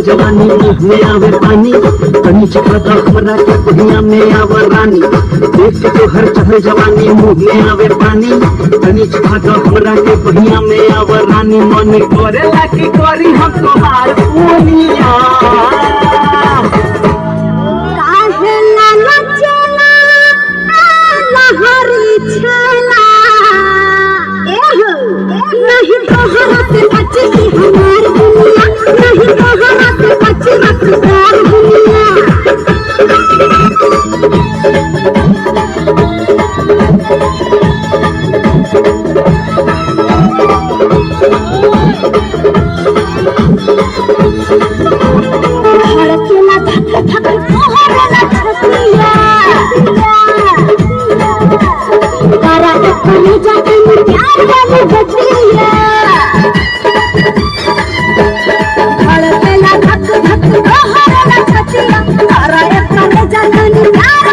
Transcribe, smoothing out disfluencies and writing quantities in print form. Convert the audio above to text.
जवानी में आवे पानी कहीं चखता हमरा के दुनिया में आवे रानी देख के तो हर चहल जवानी मुंह में आवे पानी कहीं चखता हमरा के दुनिया में आवे रानी मन करे लाकी करी हम तुम्हार पूनिया काहे ना नचला लहरी छला एहो नहीं तोहरा से बचती हमार दुनिया नहीं तोहरा से बचती हमार दुनिया धड़केला धक धक तोहरा ना छतिया तारा अपने जाके प्यार वाली बतिया धड़केला धक धक तोहरा ना छतिया तारा अपने जाके प्यार